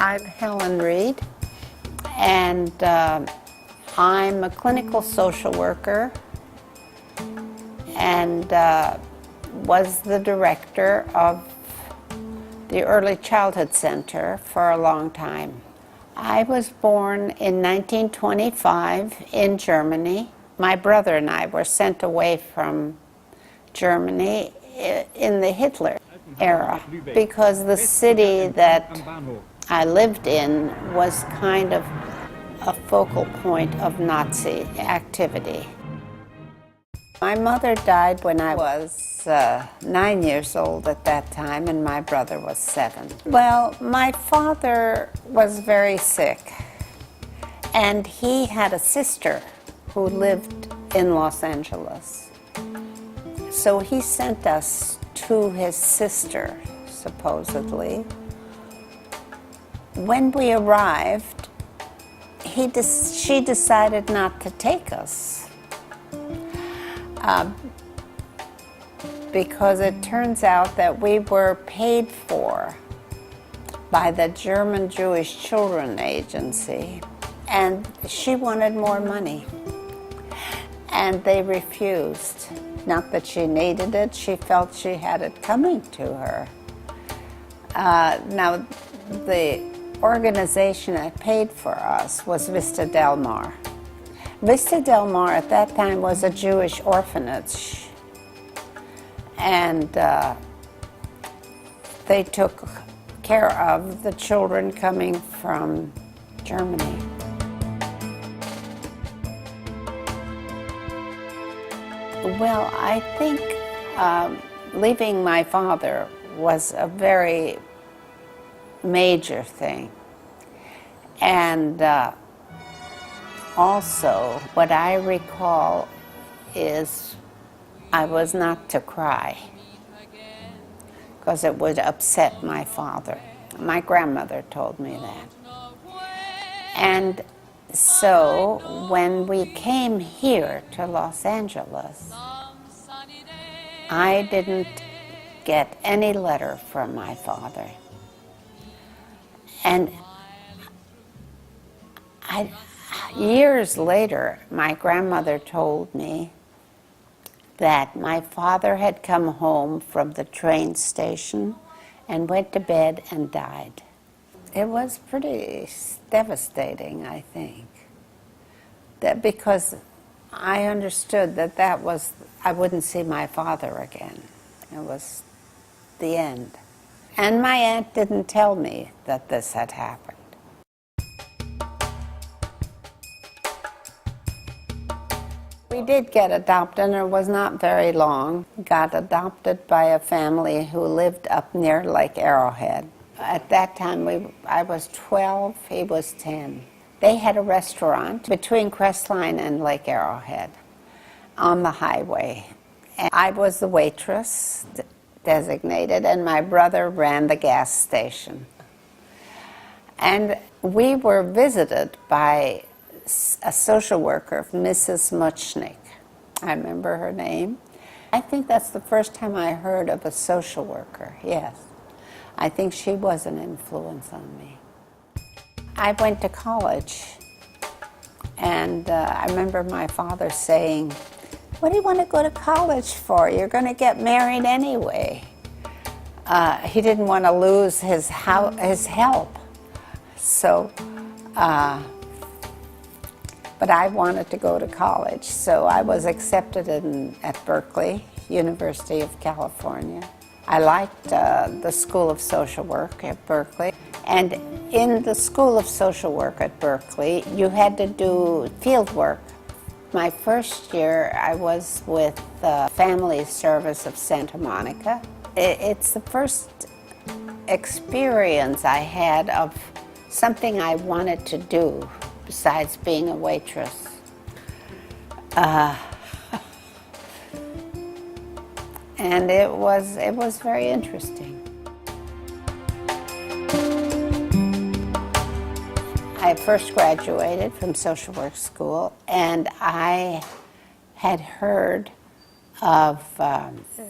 I'm Helen Reid, and I'm a clinical social worker and was the director of the Early Childhood Center for a long time. I was born in 1925 in Germany. My brother and I were sent away from Germany in the Hitler era because the city that I lived in was kind of a focal point of Nazi activity. My mother died when I was 9 years old at that time, and my brother was 7. Well, my father was very sick, and he had a sister who lived in Los Angeles. So he sent us to his sister, supposedly. When we arrived, she decided not to take us because it turns out that we were paid for by the German Jewish Children Agency, and she wanted more money, and they refused. Not that she needed it, she felt she had it coming to her. Now, the organization that paid for us was Vista Del Mar. Vista Del Mar at that time was a Jewish orphanage, and they took care of the children coming from Germany. Well, I think leaving my father was a very major thing. And also, what I recall is I was not to cry because it would upset my father. My grandmother told me that. And so when we came here to Los Angeles, I didn't get any letter from my father. And years later, my grandmother told me that my father had come home from the train station and went to bed and died. It was pretty devastating, I think, that because I understood that I wouldn't see my father again. It was the end. And my aunt didn't tell me that this had happened. We did get adopted, and it was not very long. Got adopted by a family who lived up near Lake Arrowhead. At that time, I was 12, he was 10. They had a restaurant between Crestline and Lake Arrowhead on the highway. And I was the waitress designated, and my brother ran the gas station. And we were visited by a social worker, Mrs. Muchnick. I remember her name. I think that's the first time I heard of a social worker, yes. I think she was an influence on me. I went to college, and I remember my father saying, "What do you want to go to college for? You're going to get married anyway." He didn't want to lose his help. So, but I wanted to go to college, so I was accepted at Berkeley, University of California. I liked the School of Social Work at Berkeley. And in the School of Social Work at Berkeley, you had to do field work. My first year, I was with the Family Service of Santa Monica. It's the first experience I had of something I wanted to do besides being a waitress. And it was very interesting. I first graduated from social work school, and I had heard of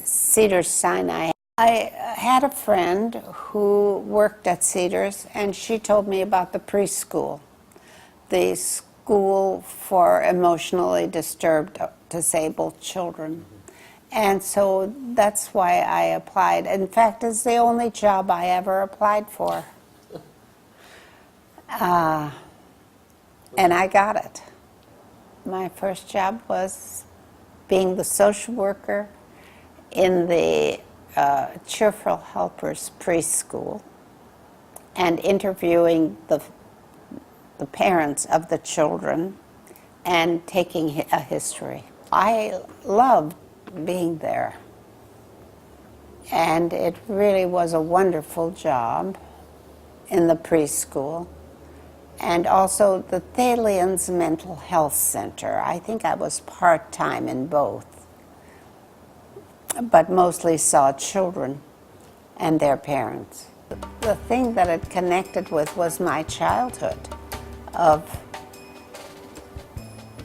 Cedars Sinai I had a friend who worked at Cedars, and she told me about the preschool, the school for emotionally disturbed, disabled children. And so that's why I applied. In fact, it's the only job I ever applied for. And I got it. My first job was being the social worker in the Cheerful Helpers preschool and interviewing the parents of the children and taking a history. I loved being there, and it really was a wonderful job in the preschool. And also the Thalians Mental Health Center. I think I was part-time in both, but mostly saw children and their parents. The thing that it connected with was my childhood of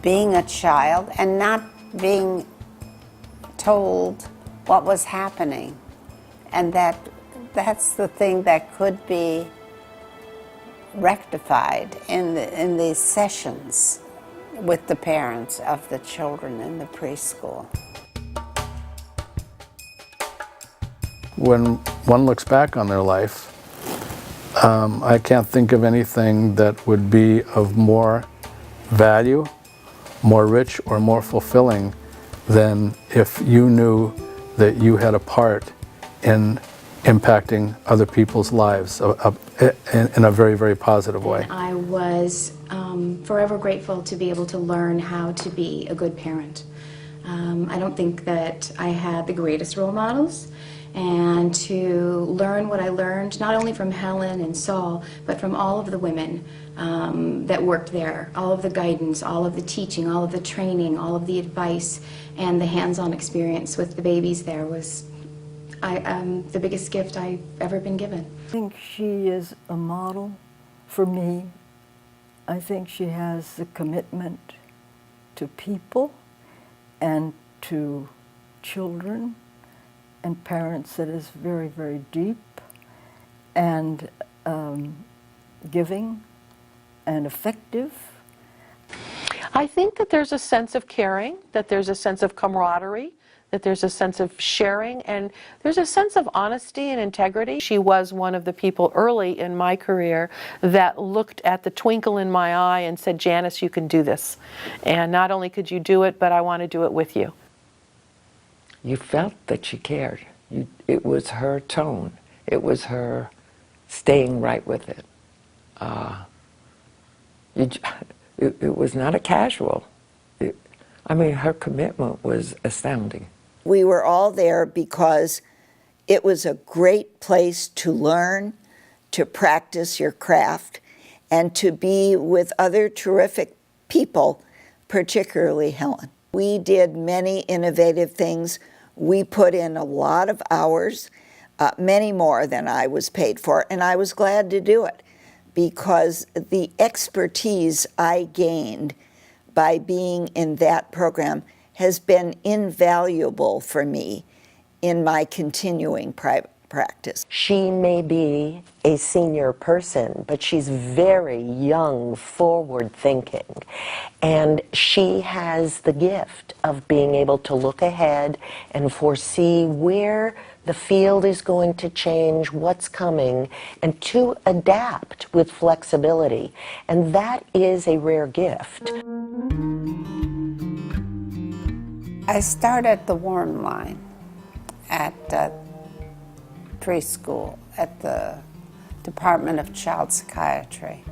being a child and not being told what was happening. And that's the thing that could be rectified in these sessions with the parents of the children in the preschool. When one looks back on their life, I can't think of anything that would be of more value, more rich, or more fulfilling than if you knew that you had a part in impacting other people's lives in a very, very positive way. I was forever grateful to be able to learn how to be a good parent. I don't think that I had the greatest role models, and to learn what I learned, not only from Helen and Saul, but from all of the women that worked there, all of the guidance, all of the teaching, all of the training, all of the advice, and the hands-on experience with the babies there was the biggest gift I've ever been given. I think she is a model for me. I think she has the commitment to people and to children and parents that is very, very deep and giving and effective. I think that there's a sense of caring, that there's a sense of camaraderie, that there's a sense of sharing, and there's a sense of honesty and integrity. She was one of the people early in my career that looked at the twinkle in my eye and said, Janice, you can do this. And not only could you do it, but I want to do it with you. You felt that she cared. It was her tone. It was her staying right with it. It was not a casual. I mean, her commitment was astounding. We were all there because it was a great place to learn, to practice your craft, and to be with other terrific people, particularly Helen. We did many innovative things. We put in a lot of hours, many more than I was paid for, and I was glad to do it because the expertise I gained by being in that program has been invaluable for me in my continuing private practice. She may be a senior person, but she's very young, forward-thinking, and she has the gift of being able to look ahead and foresee where the field is going to change, what's coming, and to adapt with flexibility. And that is a rare gift. I started the Warren line at preschool at the Department of Child Psychiatry.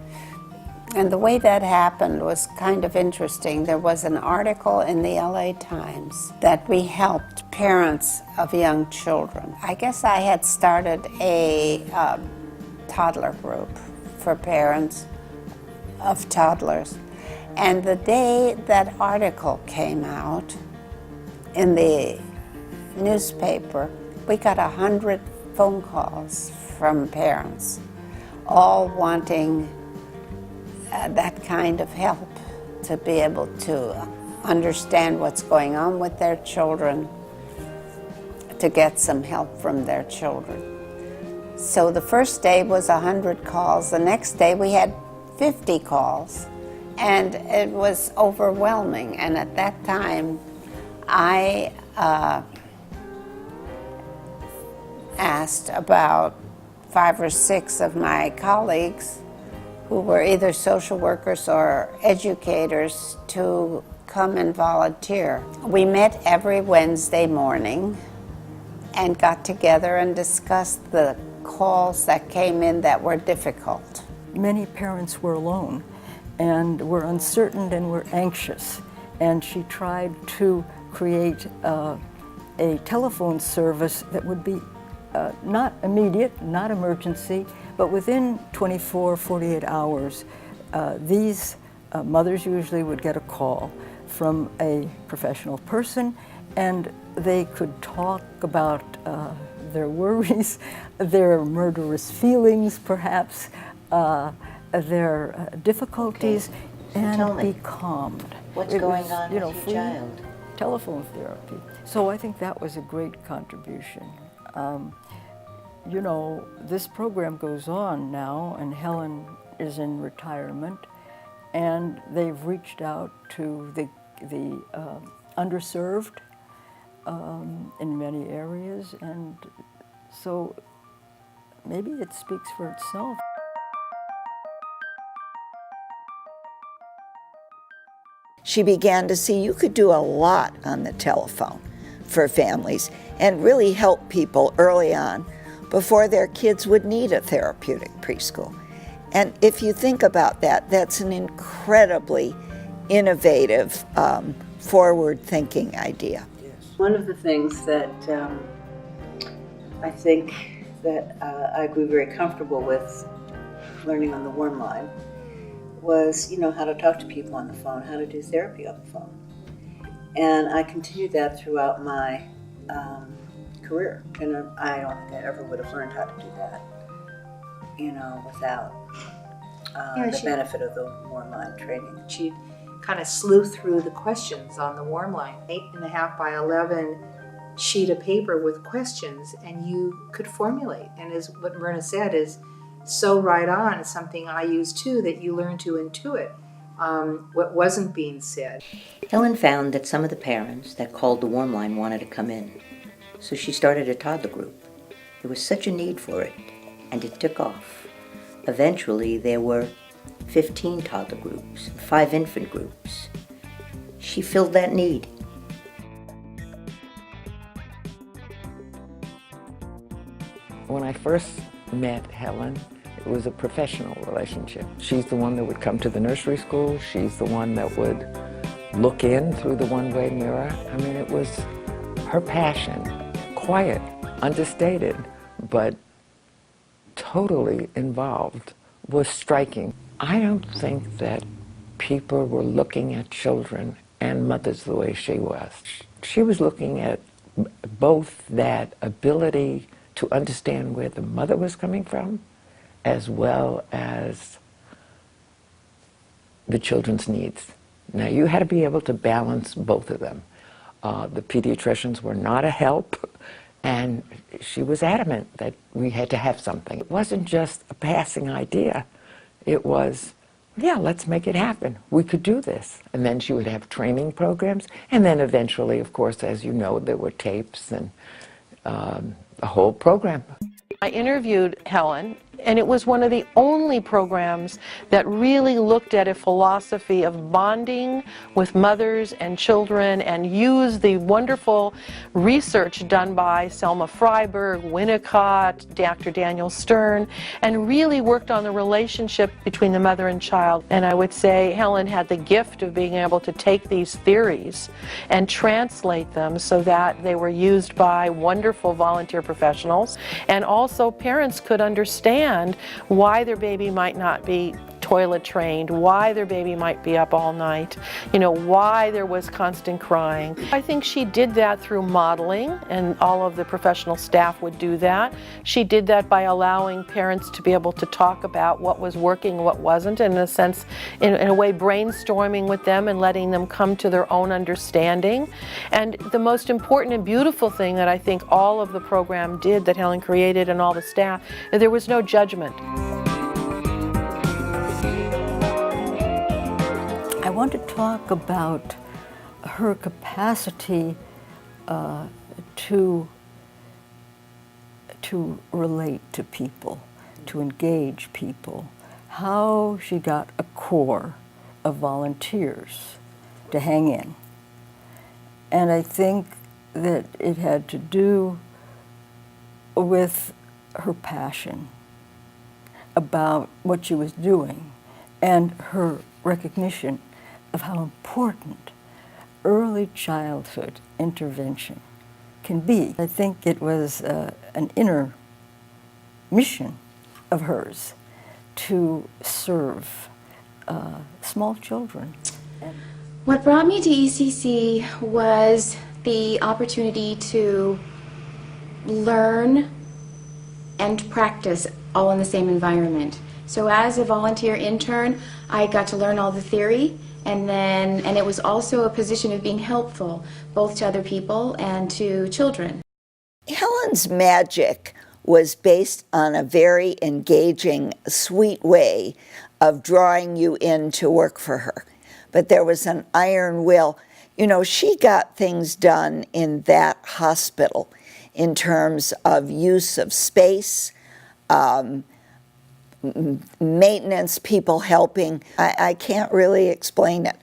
And the way that happened was kind of interesting. There was an article in the LA Times that we helped parents of young children. I guess I had started a toddler group for parents of toddlers. And the day that article came out in the newspaper, we got 100 phone calls from parents, all wanting that kind of help to be able to understand what's going on with their children, to get some help from their children. So the first day was 100 calls. The next day we had 50 calls, and it was overwhelming. And at that time, I asked about 5 or 6 of my colleagues who were either social workers or educators to come and volunteer. We met every Wednesday morning and got together and discussed the calls that came in that were difficult. Many parents were alone and were uncertain and were anxious, and she tried to create a telephone service that would be not immediate, not emergency, but within 24, 48 hours, these mothers usually would get a call from a professional person, and they could talk about their worries, their murderous feelings, perhaps, their difficulties, Tell and me, be calmed. what's It going was, on you know, with your free child? telephone therapy. So I think that was a great contribution. You know, this program goes on now, and Helen is in retirement, and they've reached out to the underserved in many areas, and so maybe it speaks for itself. She began to see you could do a lot on the telephone for families and really help people early on before their kids would need a therapeutic preschool. And if you think about that, that's an incredibly innovative, forward-thinking idea. One of the things that I think that I grew very comfortable with learning on the warm line was, you know, how to talk to people on the phone, how to do therapy on the phone. And I continued that throughout my career. And I don't think I ever would have learned how to do that, you know, without the benefit of the warm line training. She'd kind of sleuth through the questions on the warm line, 8.5 by 11 sheet of paper with questions, and you could formulate. And as what Myrna said is so right on, something I use too, that you learn to intuit what wasn't being said. Helen found that some of the parents that called the warm line wanted to come in, so she started a toddler group. There was such a need for it, and it took off. Eventually, there were 15 toddler groups, 5 infant groups. She filled that need. When I first met Helen, it was a professional relationship. She's the one that would come to the nursery school. She's the one that would look in through the one-way mirror. I mean, it was her passion, quiet, understated, but totally involved, was striking. I don't think that people were looking at children and mothers the way she was. She was looking at both that ability to understand where the mother was coming from, as well as the children's needs. Now, you had to be able to balance both of them. The pediatricians were not a help, and she was adamant that we had to have something. It wasn't just a passing idea. It was, yeah, let's make it happen. We could do this. And then she would have training programs, and then eventually, of course, as you know, there were tapes and a whole program. I interviewed Helen, and it was one of the only programs that really looked at a philosophy of bonding with mothers and children and used the wonderful research done by Selma Freiberg, Winnicott, Dr. Daniel Stern, and really worked on the relationship between the mother and child. And I would say Helen had the gift of being able to take these theories and translate them so that they were used by wonderful volunteer professionals, and also parents could understand why their baby might not be toilet trained, why their baby might be up all night, why there was constant crying. I think she did that through modeling, and all of the professional staff would do that. She did that by allowing parents to be able to talk about what was working, what wasn't, and in a sense, in a way, brainstorming with them and letting them come to their own understanding. And the most important and beautiful thing that I think all of the program did, that Helen created and all the staff, there was no judgment. I want to talk about her capacity to relate to people, to engage people, how she got a core of volunteers to hang in. And I think that it had to do with her passion about what she was doing and her recognition of how important early childhood intervention can be. I think it was an inner mission of hers to serve small children. What brought me to ECC was the opportunity to learn and practice all in the same environment. So as a volunteer intern, I got to learn all the theory, and it was also a position of being helpful, both to other people and to children. Helen's magic was based on a very engaging, sweet way of drawing you in to work for her. But there was an iron will. She got things done in that hospital in terms of use of space, maintenance, people helping. I can't really explain it,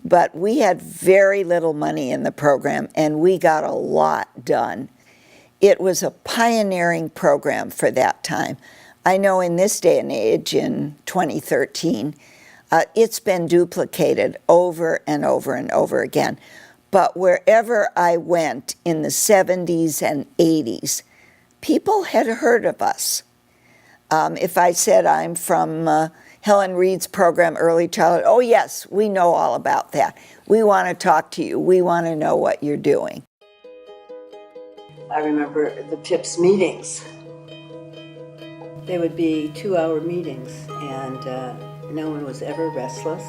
but we had very little money in the program, and we got a lot done. It was a pioneering program for that time. I know in this day and age, in 2013, it's been duplicated over and over and over again. But wherever I went in the 70s and 80s, people had heard of us. If I said I'm from Helen Reid's program, Early Childhood, oh yes, we know all about that. We want to talk to you. We want to know what you're doing. I remember the PIPS meetings. They would be 2-hour meetings, and no one was ever restless.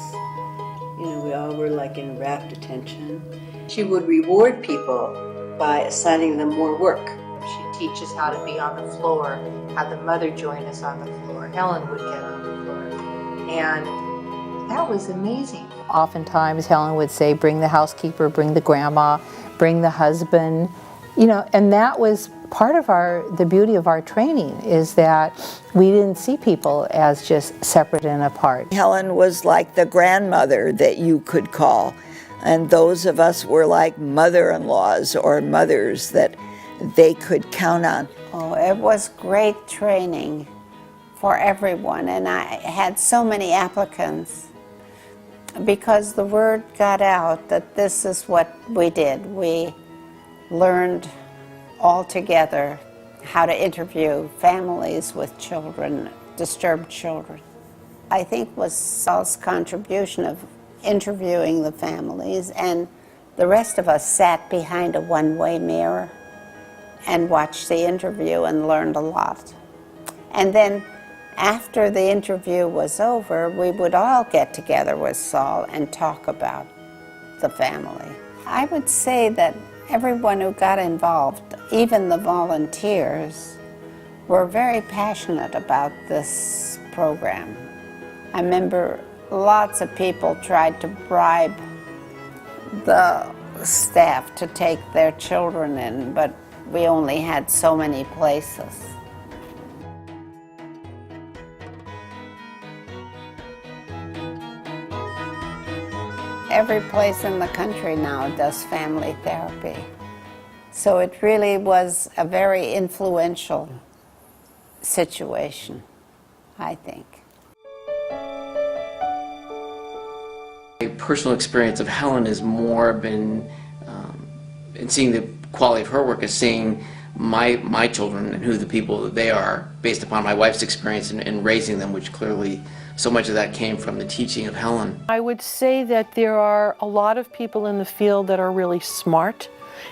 We all were like in rapt attention. She would reward people by assigning them more work. She'd teach us how to be on the floor, have the mother join us on the floor. Helen would get on the floor. And that was amazing. Oftentimes Helen would say, bring the housekeeper, bring the grandma, bring the husband, and that was part of the beauty of our training, is that we didn't see people as just separate and apart. Helen was like the grandmother that you could call, and those of us were like mother-in-laws or mothers that they could count on. Oh, it was great training for everyone, and I had so many applicants because the word got out that this is what we did. We learned all together how to interview families with children, disturbed children. I think was Saul's contribution of interviewing the families, and the rest of us sat behind a one-way mirror and watched the interview and learned a lot. And then after the interview was over, we would all get together with Saul and talk about the family. I would say that everyone who got involved, even the volunteers, were very passionate about this program. I remember lots of people tried to bribe the staff to take their children in, but we only had so many places. Every place in the country now does family therapy. So it really was a very influential situation, I think. My personal experience of Helen has more been in seeing the quality of her work as seeing my children and who the people that they are based upon my wife's experience in raising them, which clearly so much of that came from the teaching of Helen. I would say that there are a lot of people in the field that are really smart,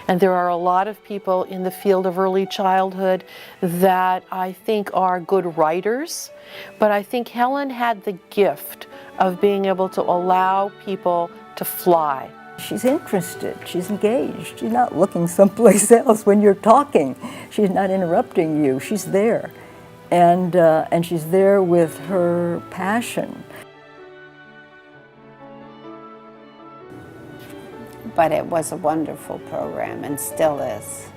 and there are a lot of people in the field of early childhood that I think are good writers, but I think Helen had the gift of being able to allow people to fly. She's interested, she's engaged, she's not looking someplace else when you're talking. She's not interrupting you, she's there. And she's there with her passion. But it was a wonderful program and still is.